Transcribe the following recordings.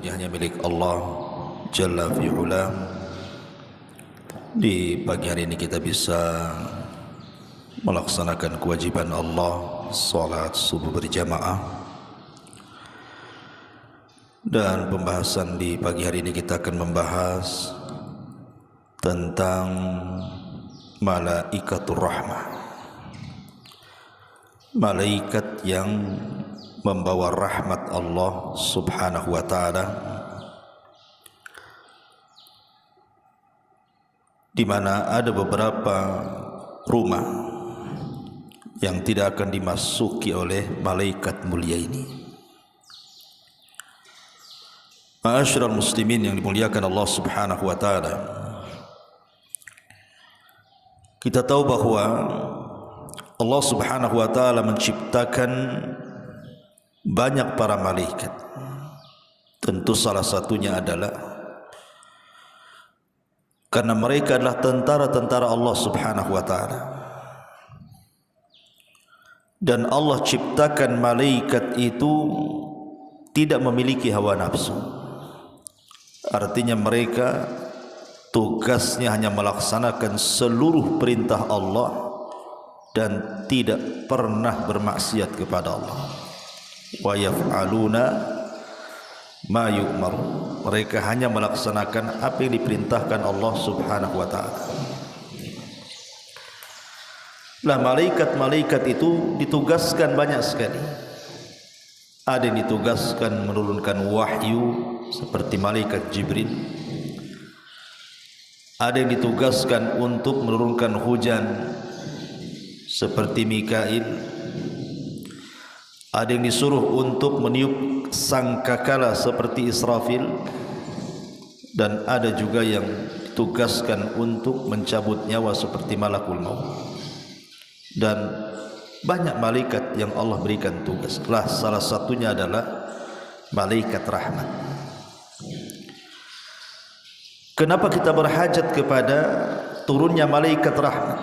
ini hanya milik Allah Jalla fi'ula. Di pagi hari ini kita bisa melaksanakan kewajiban Allah, salat subuh berjamaah. Dan pembahasan di pagi hari ini kita akan membahas tentang malaikatur rahmah, malaikat yang membawa rahmat Allah subhanahu wa ta'ala, di mana ada beberapa rumah yang tidak akan dimasuki oleh malaikat mulia ini. Ma'asyiral muslimin yang dimuliakan Allah subhanahu wa ta'ala, kita tahu bahwa Allah subhanahu wa ta'ala menciptakan banyak para malaikat. Tentu salah satunya adalah karena mereka adalah tentara-tentara Allah subhanahu wa ta'ala. Dan Allah ciptakan malaikat itu tidak memiliki hawa nafsu. Artinya mereka tugasnya hanya melaksanakan seluruh perintah Allah dan tidak pernah bermaksiat kepada Allah. Wa yaf'aluna ma yu'mar. Mereka hanya melaksanakan apa yang diperintahkan Allah subhanahu wa ta'ala. Lah malaikat-malaikat itu ditugaskan banyak sekali. Ada yang ditugaskan menurunkan wahyu seperti malaikat Jibril. Ada yang ditugaskan untuk menurunkan hujan seperti Mikail. Ada yang disuruh untuk meniup sangkakala seperti Israfil. Dan ada juga yang ditugaskan untuk mencabut nyawa seperti malakul maut. Dan banyak malaikat yang Allah berikan tugas. Salah satunya adalah malaikat rahmat. Kenapa kita berhajat kepada turunnya malaikat rahmat?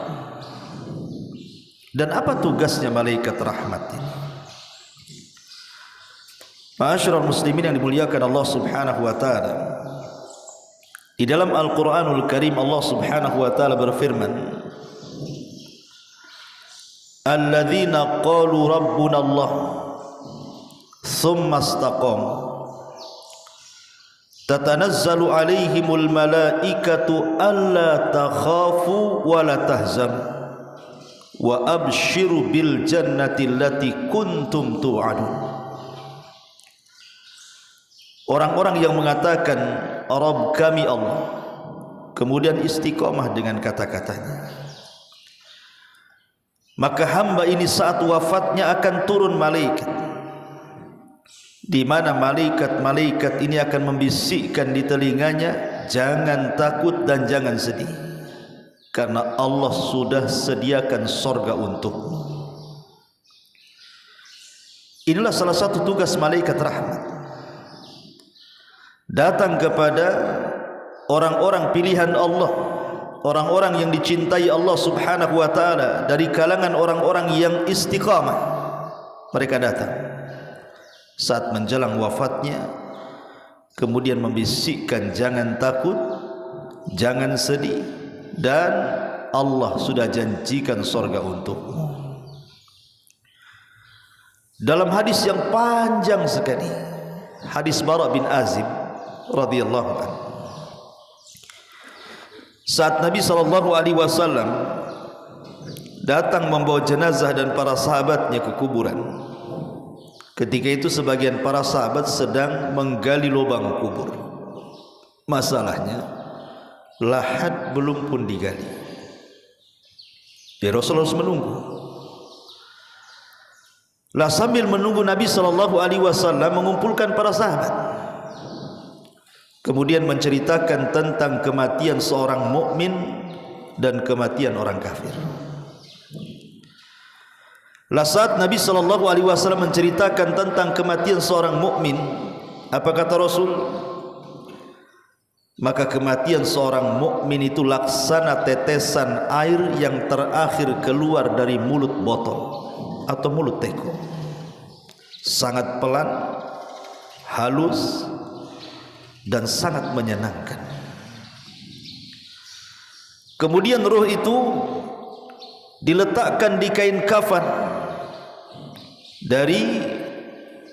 Dan apa tugasnya malaikat rahmat ini? Ma'asyiral muslimin yang dimuliakan Allah subhanahu wa ta'ala, di dalam Al-Quranul Karim Allah subhanahu wa ta'ala berfirman, alladzina qalu rabbuna Allah thumma istaqamu tatanazzalu alaihimul malaikatu alla takhafu wa la tahzanu wa abshiru bil jannati allati kuntum tu'adun. Orang-orang yang mengatakan Rabb kami Allah, kemudian istiqamah dengan kata-katanya, maka hamba ini saat wafatnya akan turun malaikat, di mana malaikat-malaikat ini akan membisikkan di telinganya, jangan takut dan jangan sedih, karena Allah sudah sediakan sorga untukmu. Inilah salah satu tugas malaikat rahmat, datang kepada orang-orang pilihan Allah, orang-orang yang dicintai Allah subhanahu wa ta'ala, dari kalangan orang-orang yang istiqamah. Mereka datang saat menjelang wafatnya, kemudian membisikkan jangan takut, jangan sedih, dan Allah sudah janjikan sorga untukmu. Dalam hadis yang panjang sekali, hadis Bara bin Azib radhiyallahu anhu, saat Nabi SAW datang membawa jenazah dan para sahabatnya ke kuburan. Ketika itu sebagian para sahabat sedang menggali lubang kubur. Masalahnya lahat belum pun digali. Ya, Rasulullah harus menunggu. Lah sambil menunggu Nabi SAW mengumpulkan para sahabat, kemudian menceritakan tentang kematian seorang mukmin dan kematian orang kafir. Lah saat Nabi SAW menceritakan tentang kematian seorang mukmin, apa kata Rasul? Maka kematian seorang mukmin itu laksana tetesan air yang terakhir keluar dari mulut botol atau mulut teko. Sangat pelan, halus, dan sangat menyenangkan. Kemudian ruh itu diletakkan di kain kafan dari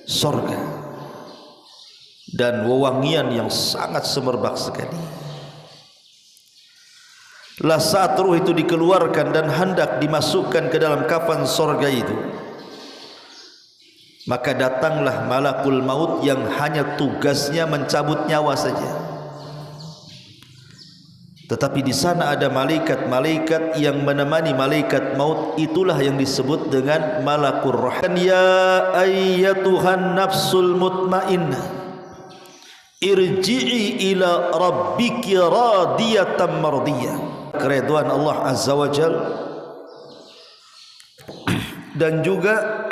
sorga dan wewangian yang sangat semerbak sekali. Lah saat ruh itu dikeluarkan dan hendak dimasukkan ke dalam kafan sorga itu, maka datanglah malakul maut yang hanya tugasnya mencabut nyawa saja. Tetapi di sana ada malaikat-malaikat yang menemani malaikat maut, itulah yang disebut dengan malakur roh. Ya ayyatuhan nafsul mutmainnah, irji'i ila rabbiki radiyatan mardiyah. Keridhaan Allah Azza wa Jal dan juga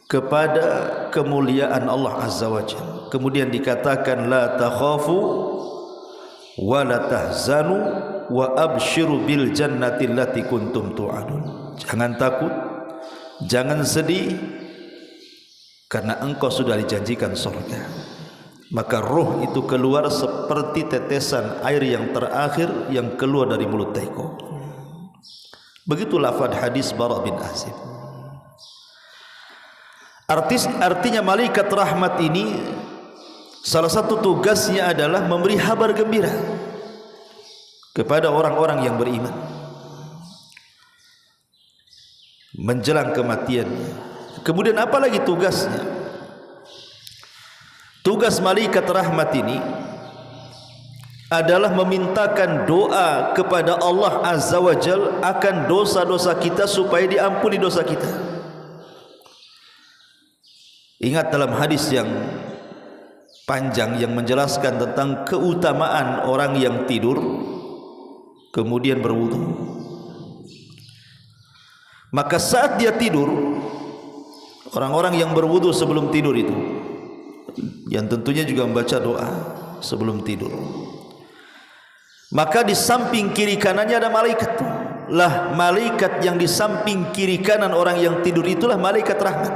kepada kemuliaan Allah Azza wa Jal. Kemudian dikatakan la takhafu wa la tahzanu wa abshiru bil jannati allati kuntum tu'adun. Jangan takut, jangan sedih, karena engkau sudah dijanjikan surga. Maka roh itu keluar seperti tetesan air yang terakhir yang keluar dari mulut teko. Begitu lafaz hadis Bara bin Azib. Artinya malaikat rahmat ini salah satu tugasnya adalah memberi kabar gembira kepada orang-orang yang beriman menjelang kematiannya. Kemudian apa lagi tugasnya? Tugas malaikat rahmat ini adalah memintakan doa kepada Allah Azza wa Jal akan dosa-dosa kita supaya diampuni dosa kita. Ingat dalam hadis yang panjang yang menjelaskan tentang keutamaan orang yang tidur kemudian berwudu. Maka saat dia tidur, orang-orang yang berwudu sebelum tidur itu, yang tentunya juga membaca doa sebelum tidur, maka di samping kiri kanannya ada malaikat. Lah malaikat yang di samping kiri kanan orang yang tidur itulah malaikat rahmat.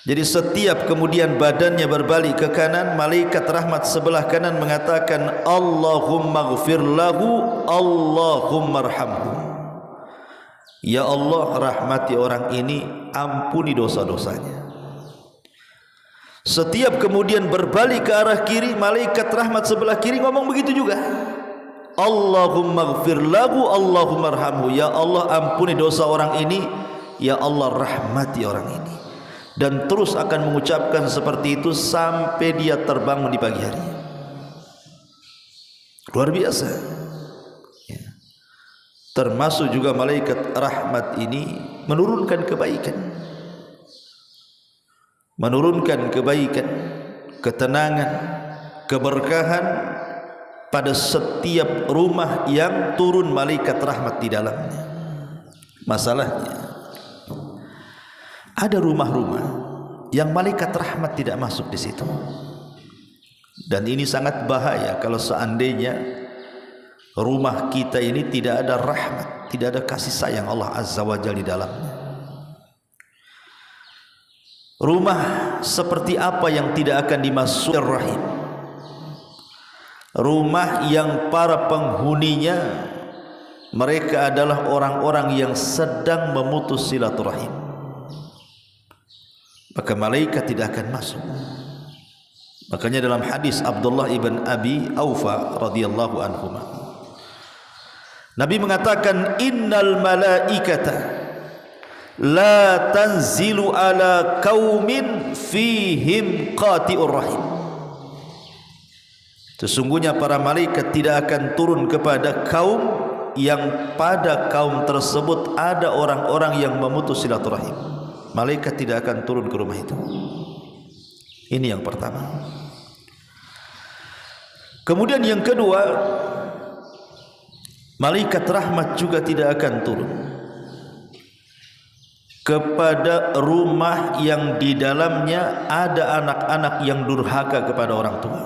Jadi setiap kemudian badannya berbalik ke kanan, malaikat rahmat sebelah kanan mengatakan Allahumma ghfir lahu, Allahumma arhamhu. Ya Allah, rahmati orang ini, ampuni dosa-dosanya. Setiap kemudian berbalik ke arah kiri, malaikat rahmat sebelah kiri ngomong begitu juga. Allahumma ghfir lahu, Allahumma arhamhu. Ya Allah, ampuni dosa orang ini, ya Allah, rahmati orang ini. Dan terus akan mengucapkan seperti itu sampai dia terbangun di pagi hari. Luar biasa ya. Termasuk juga malaikat rahmat ini menurunkan kebaikan, ketenangan, keberkahan pada setiap rumah yang turun malaikat rahmat di dalamnya. Masalahnya ada rumah-rumah yang malaikat rahmat tidak masuk di situ. Dan ini sangat bahaya kalau seandainya rumah kita ini tidak ada rahmat, tidak ada kasih sayang Allah Azza wa Jalla di dalamnya. Rumah seperti apa yang tidak akan dimasuki rahim? Rumah yang para penghuninya mereka adalah orang-orang yang sedang memutus silaturahim, maka malaikat tidak akan masuk. Makanya dalam hadis Abdullah ibn Abi Aufa radhiyallahu anhu, Nabi mengatakan innal malaikata la tanzilu ala qaumin fihim qati'ur rahim. Sesungguhnya para malaikat tidak akan turun kepada kaum yang pada kaum tersebut ada orang-orang yang memutus silaturahim. Malaikat tidak akan turun ke rumah itu. Ini yang pertama. Kemudian yang kedua, malaikat rahmat juga tidak akan turun kepada rumah yang di dalamnya ada anak-anak yang durhaka kepada orang tua.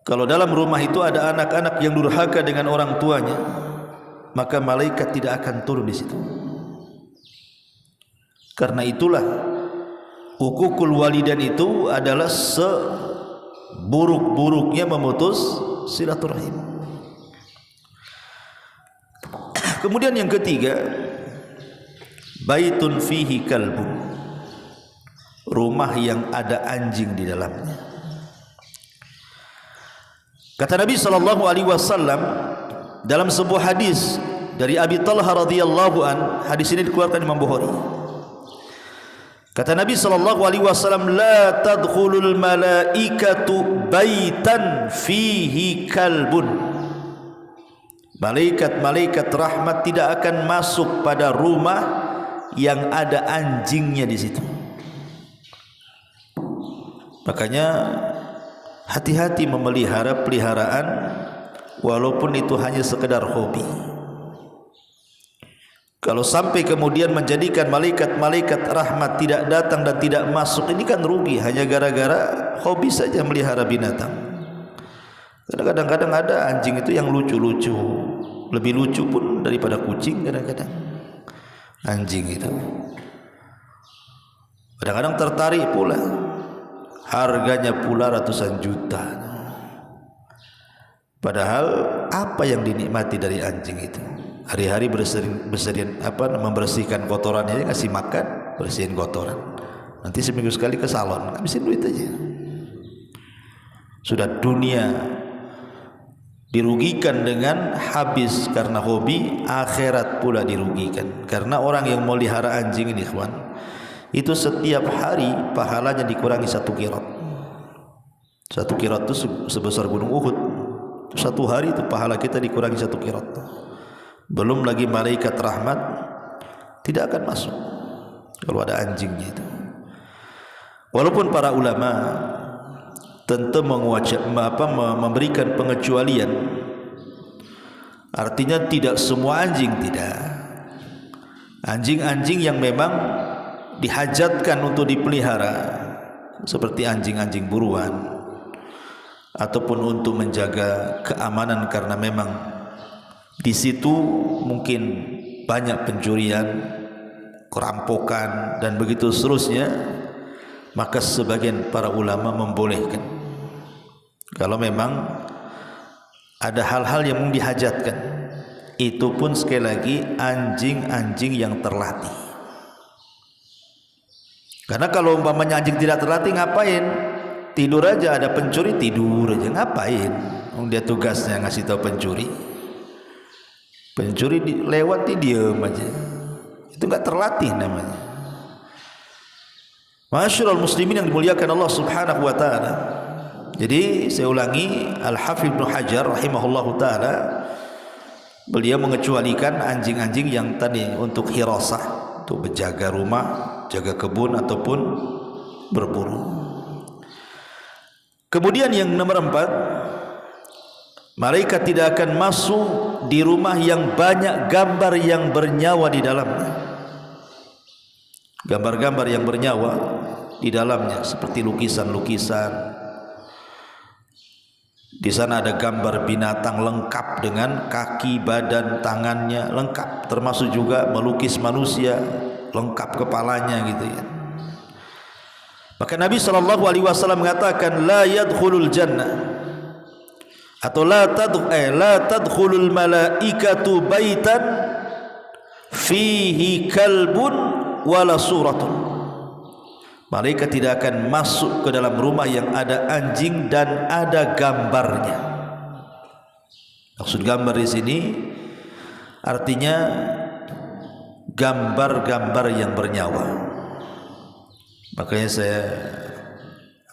Kalau dalam rumah itu ada anak-anak yang durhaka dengan orang tuanya, maka malaikat tidak akan turun di situ. Karena itulah Uququl walidain itu adalah seburuk-buruknya memutus silaturahim. Kemudian yang ketiga, baitun fihi kalbun, rumah yang ada anjing di dalamnya. Kata Nabi SAW dalam sebuah hadis dari Abi Talha radhiyallahu an, hadis ini dikeluarkan Imam Bukhari. Kata Nabi SAW, la tadkhulul malaikatu baitan fihi kalbun. Malaikat-malaikat rahmat tidak akan masuk pada rumah yang ada anjingnya di situ. Makanya hati-hati memelihara peliharaan walaupun itu hanya sekedar hobi. Kalau sampai kemudian menjadikan malaikat-malaikat rahmat tidak datang dan tidak masuk, ini kan rugi hanya gara-gara hobi saja melihara binatang. Karena kadang-kadang ada anjing itu yang lucu-lucu, lebih lucu pun daripada kucing kadang-kadang. Anjing itu kadang-kadang tertarik pula, harganya pula ratusan juta. Padahal apa yang dinikmati dari anjing itu? Hari-hari membersihkan kotorannya, ngasih makan, bersihin kotoran. Nanti seminggu sekali ke salon, habisin duit aja. Sudah dunia dirugikan dengan habis karena hobi, akhirat pula dirugikan. Karena orang yang melihara anjing ini, ikhwan, itu setiap hari pahalanya dikurangi 1 qirat. 1 qirat itu sebesar gunung Uhud. 1 hari itu pahala kita dikurangi 1 qirat. Belum lagi malaikat rahmat tidak akan masuk kalau ada anjingnya itu. Walaupun para ulama tentu memberikan pengecualian, artinya tidak semua anjing, tidak. Anjing-anjing yang memang dihajatkan untuk dipelihara seperti anjing-anjing buruan ataupun untuk menjaga keamanan karena memang di situ mungkin banyak pencurian, kerampokan dan begitu seterusnya, maka sebagian para ulama membolehkan kalau memang ada hal-hal yang dihajatkan. Itu pun sekali lagi anjing-anjing yang terlatih. Karena kalau umpamanya anjing tidak terlatih, ngapain? Tidur aja, ada pencuri tidur aja, ngapain? Dia tugasnya ngasih tahu pencuri. Pencuri lewat diam aja, itu enggak terlatih namanya. Masyaallah muslimin yang dimuliakan Allah Subhanahu wa taala. Jadi saya ulangi, Al-Hafidz Ibnu Hajar rahimahullahu taala, beliau mengecualikan anjing-anjing yang tadi untuk hirasah, untuk menjaga rumah, jaga kebun ataupun berburu. Kemudian yang nomor 4, malaikat tidak akan masuk di rumah yang banyak gambar yang bernyawa di dalamnya. Gambar-gambar yang bernyawa di dalamnya seperti lukisan-lukisan. Di sana ada gambar binatang lengkap dengan kaki, badan, tangannya lengkap, termasuk juga melukis manusia lengkap kepalanya gitu ya. Maka Nabi SAW mengatakan la yadkhulul jannah atau la tadkhulul malaikatu baitan fihi kalbun wala suratun. Malaikat tidak akan masuk ke dalam rumah yang ada anjing dan ada gambarnya. Maksud gambar di sini artinya gambar-gambar yang bernyawa. Makanya saya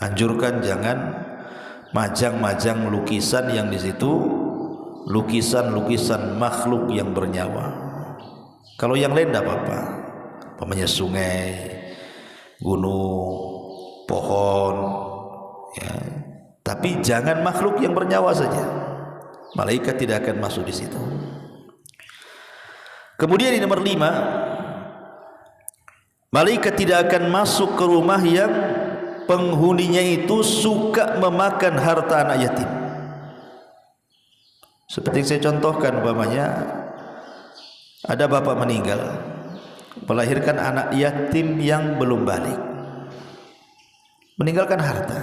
anjurkan jangan majang-majang lukisan yang di situ lukisan-lukisan makhluk yang bernyawa. Kalau yang lain tidak apa-apa, umpamanya sungai, gunung, pohon, ya. Tapi jangan makhluk yang bernyawa saja. Malaikat tidak akan masuk di situ. Kemudian yang nomor 5, malaikat tidak akan masuk ke rumah yang penghuninya itu suka memakan harta anak yatim. Seperti yang saya contohkan, umpamanya ada bapak meninggal, melahirkan anak yatim yang belum balik. meninggalkan harta.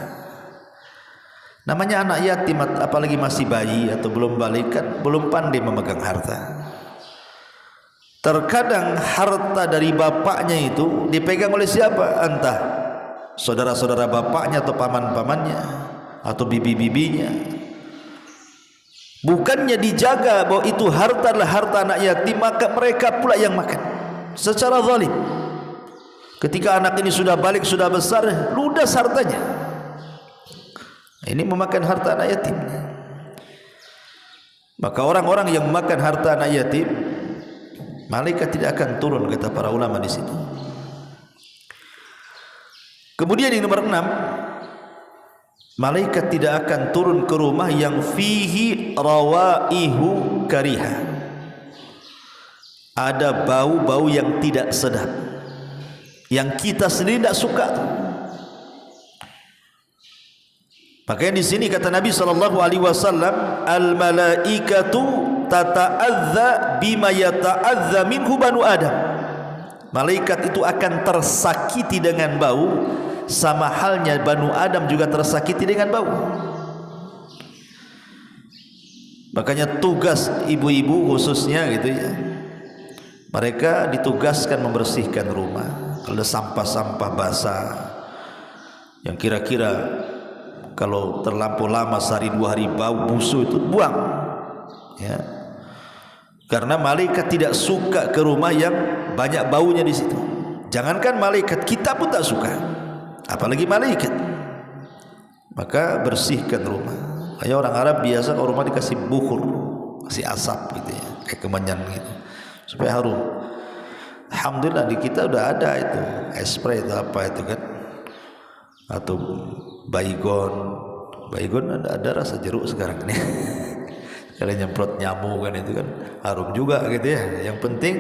Namanya anak yatim, apalagi masih bayi atau belum balik, kan belum pandai memegang harta. Terkadang harta dari bapaknya itu dipegang oleh siapa? Entah saudara-saudara bapaknya atau paman-pamannya atau bibi-bibinya. Bukannya dijaga bahwa itu harta adalah harta anak yatim, maka mereka pula yang makan secara zalim. Ketika anak ini sudah balik, sudah besar, ludas hartanya. Ini memakan harta anak yatim. Maka orang-orang yang memakan harta anak yatim, malaikat tidak akan turun, kata para ulama di situ. Kemudian yang nomor 6, malaikat tidak akan turun ke rumah yang fihi rawaihu kariha. Ada bau-bau yang tidak sedap, yang kita sendiri tidak suka. Makanya di sini kata Nabi SAW, al malaikatu tata'adza bima yata'adza minhu banu Adam. Malaikat itu akan tersakiti dengan bau, sama halnya banu Adam juga tersakiti dengan bau. Makanya tugas ibu-ibu khususnya gitu ya, mereka ditugaskan membersihkan rumah. Kalau ada sampah-sampah basah yang kira-kira kalau terlampau lama, sehari 2 hari bau busuk, itu buang ya. Karena malaikat tidak suka ke rumah yang banyak baunya di situ. Jangankan malaikat, kita pun tak suka, apalagi malaikat. Maka bersihkan rumah. Kayak orang Arab biasa kalau rumah dikasih bukhur, kasih asap gitu ya, kayak kemenyan gitu, supaya harum. Alhamdulillah di kita udah ada itu spray itu apa itu kan, atau baygon ada rasa jeruk sekarang ini. Kalau nyemprot nyamuk kan itu kan harum juga gitu ya. Yang penting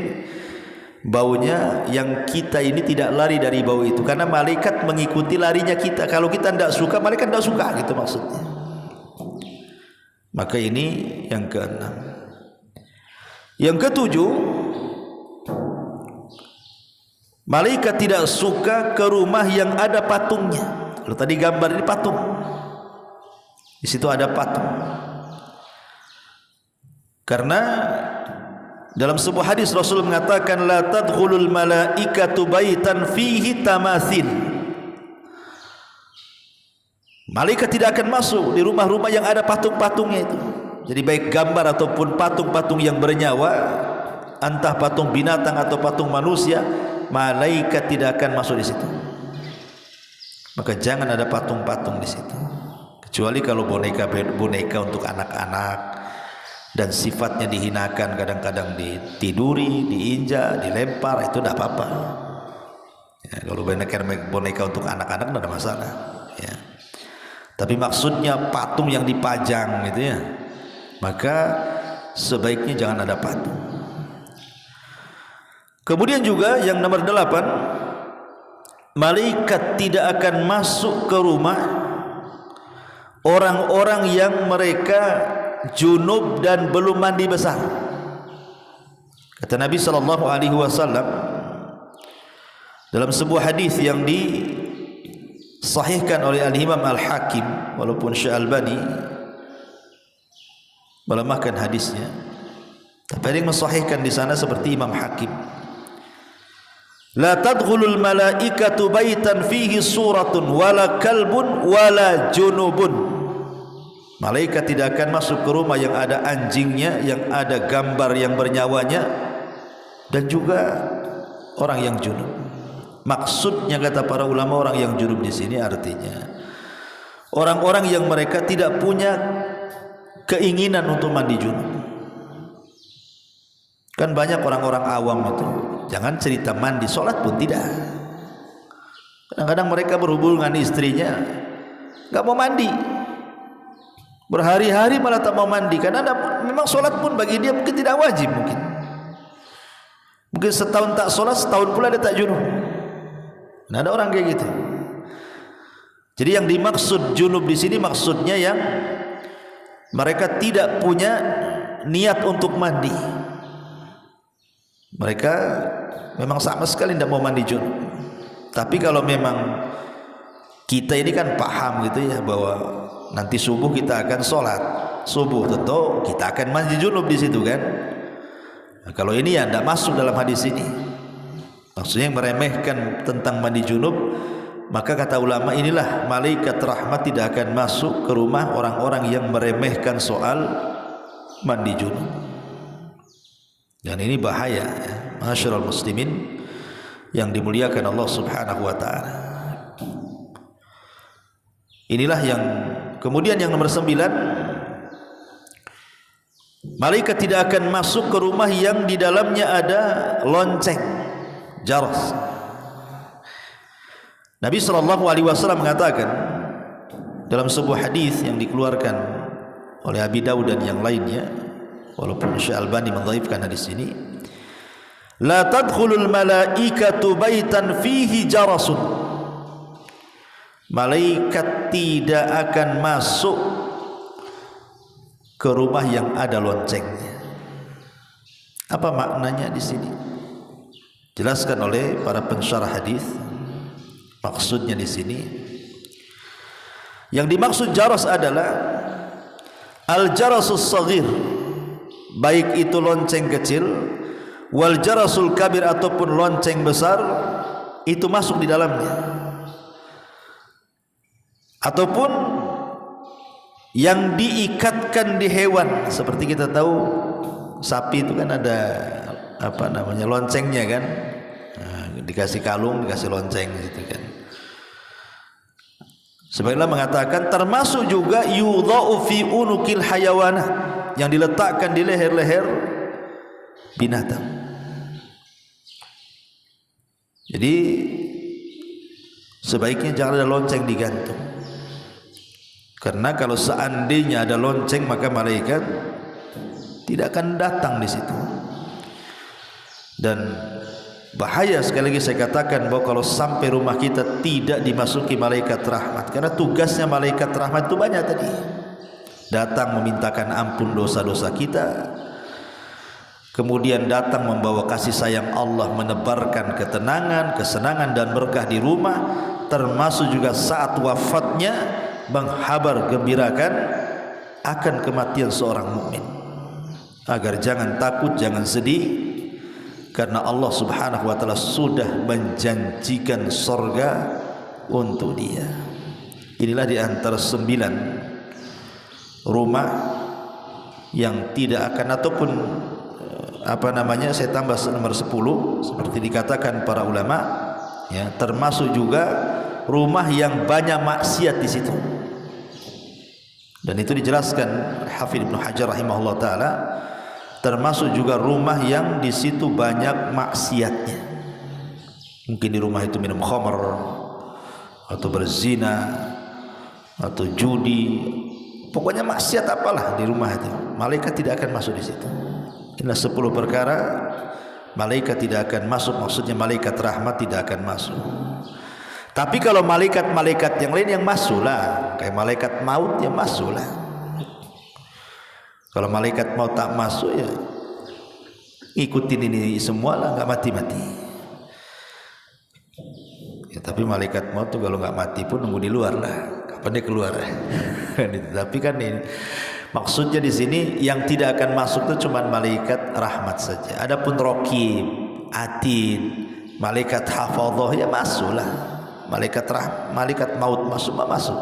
baunya yang kita ini tidak lari dari bau itu, karena malaikat mengikuti larinya kita. Kalau kita tidak suka, malaikat tidak suka, gitu maksudnya. Maka ini yang ke-6. Yang ke-7, malaikat tidak suka ke rumah yang ada patungnya. Kalau tadi gambar ini patung, di situ ada patung. Karena dalam sebuah hadis Rasul mengatakan, la tadkhulul malaikatu baitan fihi tamatsil. Malaikat tidak akan masuk di rumah-rumah yang ada patung-patungnya itu. Jadi baik gambar ataupun patung-patung yang bernyawa, entah patung binatang atau patung manusia, malaikat tidak akan masuk di situ. Maka jangan ada patung-patung di situ, kecuali kalau boneka untuk anak-anak dan sifatnya dihinakan, kadang-kadang ditiduri, diinjak, dilempar, itu tidak apa-apa ya. Kalau boneka untuk anak-anak tidak ada masalah ya. Tapi maksudnya patung yang dipajang gitu ya, maka sebaiknya jangan ada patung. Kemudian juga yang nomor 8, malaikat tidak akan masuk ke rumah orang-orang yang mereka junub dan belum mandi besar. Kata Nabi SAW dalam sebuah hadis yang disahihkan oleh Al-Imam Al-Hakim, walaupun Syekh Albani melemahkan hadisnya, tapi ada yang mensahihkan di sana seperti Imam Hakim. La tadkhulul malaikatu baitan fihi suratun wala kalbun wala junubun. Malaikat tidak akan masuk ke rumah yang ada anjingnya, yang ada gambar yang bernyawanya, dan juga orang yang junub. Maksudnya kata para ulama, orang yang junub di sini artinya orang-orang yang mereka tidak punya keinginan untuk mandi junub. Kan banyak orang-orang awam itu, jangan cerita mandi, sholat pun tidak. Kadang-kadang mereka berhubungan dengan istrinya, nggak mau mandi, berhari-hari malah tak mau mandi, karena memang sholat pun bagi dia mungkin tidak wajib, mungkin setahun tak sholat, setahun pula dia tak junub. Nah, ada orang kayak gitu. Jadi yang dimaksud junub di sini maksudnya yang mereka tidak punya niat untuk mandi. Mereka memang sama sekali tidak mau mandi junub. Tapi kalau memang Kita ini kan paham gitu ya bahwa nanti subuh kita akan sholat subuh, tentu kita akan mandi junub di situ kan. Nah, kalau ini ya tidak masuk dalam hadis ini. Maksudnya yang meremehkan tentang mandi junub, maka kata ulama inilah malaikat rahmat tidak akan masuk ke rumah orang-orang yang meremehkan soal mandi junub. Dan ini bahaya ya, masyarul muslimin yang dimuliakan Allah Subhanahu wa taala. Inilah yang kemudian yang nomor 9, malaikat tidak akan masuk ke rumah yang di dalamnya ada lonceng, jaras. Nabi SAW mengatakan dalam sebuah hadis yang dikeluarkan oleh Abi Daud dan yang lainnya, walaupun Syekh Albani mendhaifkan hadis ini, la tadkhulul malaikatu baitan fihi jarasun. Malaikat tidak akan masuk ke rumah yang ada loncengnya. Apa maknanya di sini? Jelaskan oleh para pensyarah hadis. Maksudnya di sini, yang dimaksud jaras adalah al-jarasus saghir, baik itu lonceng kecil, wal jarasul kabir ataupun lonceng besar, itu masuk di dalamnya. Ataupun yang diikatkan di hewan, seperti kita tahu sapi itu kan ada apa namanya loncengnya kan, nah, dikasih kalung, dikasih lonceng gitu kan. Sebagian mengatakan termasuk juga yudha'u fi unukil hayawana, yang diletakkan di leher-leher binatang. Jadi sebaiknya jangan ada lonceng digantung, karena kalau seandainya ada lonceng maka malaikat tidak akan datang di situ. Dan bahaya, sekali lagi saya katakan, bahwa kalau sampai rumah kita tidak dimasuki malaikat rahmat, karena tugasnya malaikat rahmat itu banyak tadi, datang memintakan ampun dosa-dosa kita, kemudian datang membawa kasih sayang Allah, menebarkan ketenangan, kesenangan dan berkah di rumah, termasuk juga saat wafatnya menghabar gembirakan akan kematian seorang mukmin, agar jangan takut, jangan sedih, karena Allah Subhanahu wa taala sudah menjanjikan surga untuk dia. Inilah di antara 9 rumah yang tidak akan, ataupun apa namanya, saya tambah nomor 10 seperti dikatakan para ulama ya, termasuk juga rumah yang banyak maksiat di situ. Dan itu dijelaskan Hafidz Ibnu Hajar rahimahullah taala, termasuk juga rumah yang di situ banyak maksiatnya. Mungkin di rumah itu minum khamr atau berzina atau judi, pokoknya maksiat apalah di rumah itu, malaikat tidak akan masuk di situ. Inilah 10 perkara malaikat tidak akan masuk, maksudnya malaikat rahmat tidak akan masuk. Tapi kalau malaikat-malaikat yang lain yang masuklah, kayak malaikat maut yang masuklah. Kalau malaikat maut tak masuk ya ikutin ini semua lah, nggak mati-mati. Ya, tapi malaikat maut tuh kalau nggak mati pun nunggu di luar lah, kapan dia keluar. Tapi kan ini maksudnya di sini yang tidak akan masuk itu cuma malaikat rahmat saja. Adapun raqib, atid, malaikat hafadhah ya masuklah. Malaikat maut masuk.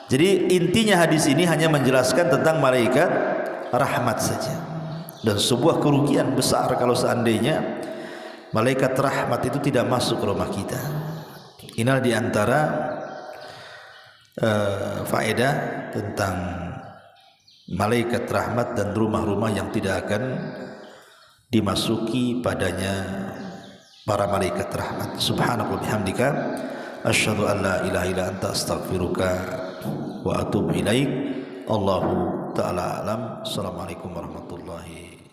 Jadi intinya hadis ini hanya menjelaskan tentang malaikat rahmat saja. Dan sebuah kerugian besar kalau seandainya malaikat rahmat itu tidak masuk ke rumah kita. Inilah di antara faedah tentang malaikat rahmat dan rumah-rumah yang tidak akan dimasuki padanya para malaikat rahmat. Subhanallah bihamdika asyhadu an la ilaha illa anta astaghfiruka wa atubu ilaik. Allahu ta'ala alam. Assalamualaikum warahmatullahi